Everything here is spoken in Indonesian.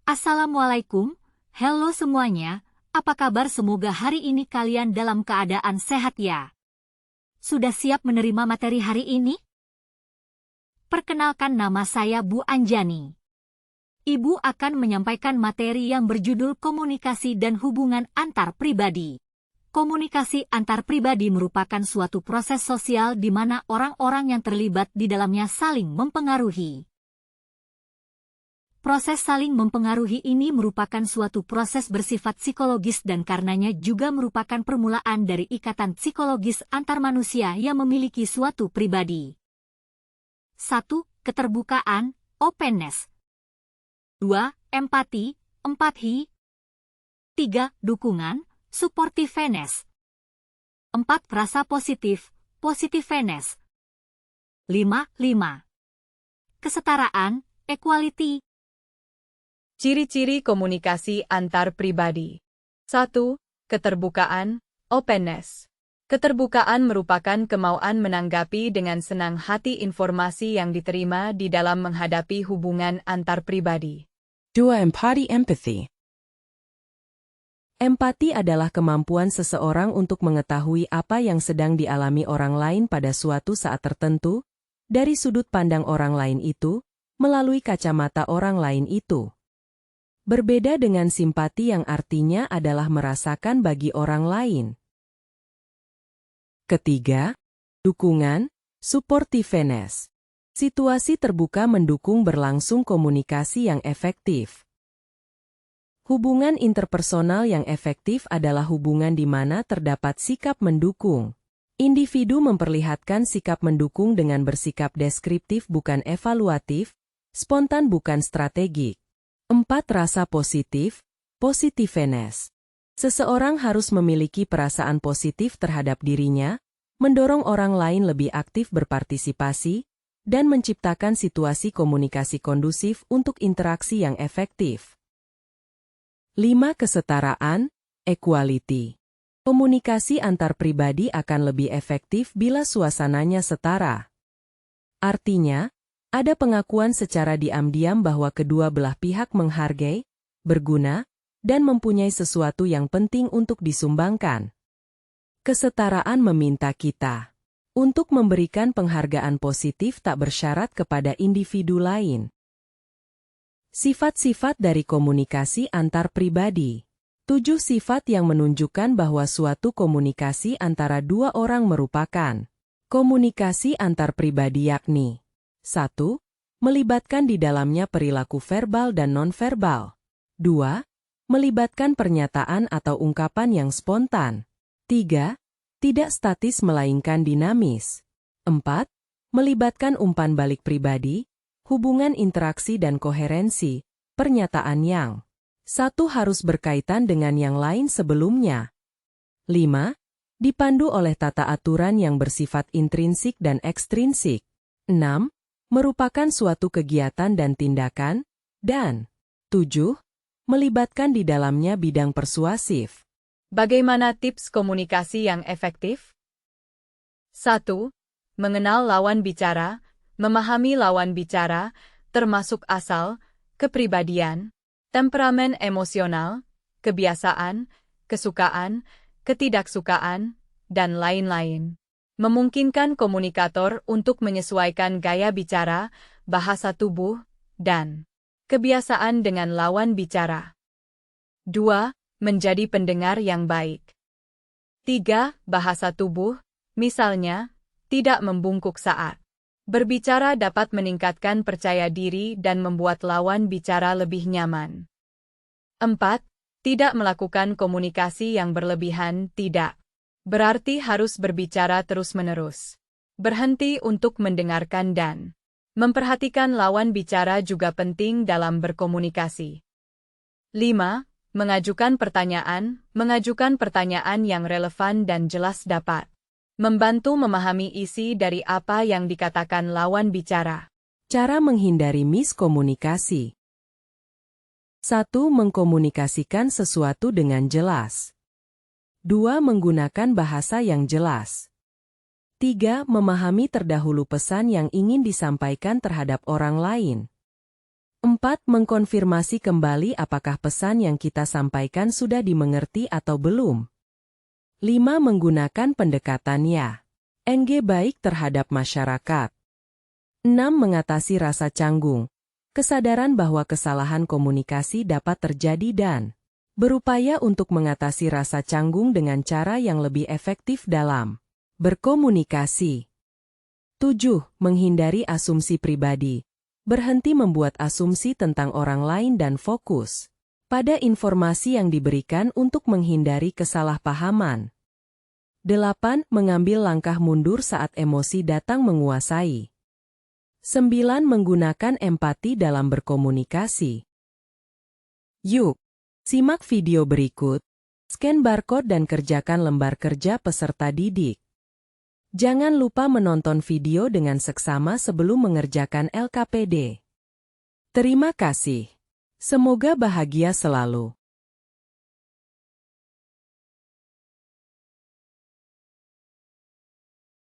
Assalamualaikum, halo semuanya, apa kabar? Semoga hari ini kalian dalam keadaan sehat ya. Sudah siap menerima materi hari ini? Perkenalkan, nama saya Bu Anjani. Ibu akan menyampaikan materi yang berjudul komunikasi dan hubungan antar pribadi. Komunikasi antar pribadi merupakan suatu proses sosial di mana orang-orang yang terlibat di dalamnya saling mempengaruhi. Proses saling mempengaruhi ini merupakan suatu proses bersifat psikologis dan karenanya juga merupakan permulaan dari ikatan psikologis antar manusia yang memiliki suatu pribadi. 1. Keterbukaan, openness. 2. Empati, empathy. 3. Dukungan, supportiveness. 4. Rasa positif, positiveness. 5. Kesetaraan, equality. Ciri-ciri komunikasi antar pribadi. 1. Keterbukaan, openness. Keterbukaan merupakan kemauan menanggapi dengan senang hati informasi yang diterima di dalam menghadapi hubungan antar pribadi. 2. Empathy. Empati adalah kemampuan seseorang untuk mengetahui apa yang sedang dialami orang lain pada suatu saat tertentu, dari sudut pandang orang lain itu, melalui kacamata orang lain itu. Berbeda dengan simpati yang artinya adalah merasakan bagi orang lain. Ketiga, dukungan, supportiveness. Situasi terbuka mendukung berlangsung komunikasi yang efektif. Hubungan interpersonal yang efektif adalah hubungan di mana terdapat sikap mendukung. Individu memperlihatkan sikap mendukung dengan bersikap deskriptif bukan evaluatif, spontan bukan strategik. 4. Rasa positif, positiveness. Seseorang harus memiliki perasaan positif terhadap dirinya, mendorong orang lain lebih aktif berpartisipasi, dan menciptakan situasi komunikasi kondusif untuk interaksi yang efektif. 5. Kesetaraan, equality. Komunikasi antar pribadi akan lebih efektif bila suasananya setara. Artinya, ada pengakuan secara diam-diam bahwa kedua belah pihak menghargai, berguna, dan mempunyai sesuatu yang penting untuk disumbangkan. Kesetaraan meminta kita untuk memberikan penghargaan positif tak bersyarat kepada individu lain. Sifat-sifat dari komunikasi antar pribadi. 7 sifat yang menunjukkan bahwa suatu komunikasi antara dua orang merupakan komunikasi antar pribadi, yakni 1. Melibatkan di dalamnya perilaku verbal dan nonverbal. 2. Melibatkan pernyataan atau ungkapan yang spontan. 3. Tidak statis melainkan dinamis. 4. Melibatkan umpan balik pribadi, hubungan interaksi dan koherensi, pernyataan yang satu harus berkaitan dengan yang lain sebelumnya. 5. Dipandu oleh tata aturan yang bersifat intrinsik dan ekstrinsik. 6. Merupakan suatu kegiatan dan tindakan, dan 7. Melibatkan di dalamnya bidang persuasif. Bagaimana tips komunikasi yang efektif? 1. Mengenal lawan bicara, memahami lawan bicara, termasuk asal, kepribadian, temperamen emosional, kebiasaan, kesukaan, ketidaksukaan, dan lain-lain. Memungkinkan komunikator untuk menyesuaikan gaya bicara, bahasa tubuh, dan kebiasaan dengan lawan bicara. 2. Menjadi pendengar yang baik. 3. Bahasa tubuh, misalnya, tidak membungkuk saat berbicara dapat meningkatkan percaya diri dan membuat lawan bicara lebih nyaman. 4. Tidak melakukan komunikasi yang berlebihan, tidak berarti harus berbicara terus-menerus. Berhenti untuk mendengarkan dan memperhatikan lawan bicara juga penting dalam berkomunikasi. 5. Mengajukan pertanyaan yang relevan dan jelas dapat membantu memahami isi dari apa yang dikatakan lawan bicara. Cara menghindari miskomunikasi. 1. Mengkomunikasikan sesuatu dengan jelas. 2. Menggunakan bahasa yang jelas. 3. Memahami terdahulu pesan yang ingin disampaikan terhadap orang lain. 4. Mengkonfirmasi kembali apakah pesan yang kita sampaikan sudah dimengerti atau belum. 5. Menggunakan pendekatan ya. NG baik terhadap masyarakat. 6. Mengatasi rasa canggung. Kesadaran bahwa kesalahan komunikasi dapat terjadi dan berupaya untuk mengatasi rasa canggung dengan cara yang lebih efektif dalam berkomunikasi. 7. Menghindari asumsi pribadi. Berhenti membuat asumsi tentang orang lain dan fokus pada informasi yang diberikan untuk menghindari kesalahpahaman. 8. Mengambil langkah mundur saat emosi datang menguasai. 9. Menggunakan empati dalam berkomunikasi. Yuk, simak video berikut, scan barcode dan kerjakan lembar kerja peserta didik. Jangan lupa menonton video dengan seksama sebelum mengerjakan LKPD. Terima kasih. Semoga bahagia selalu.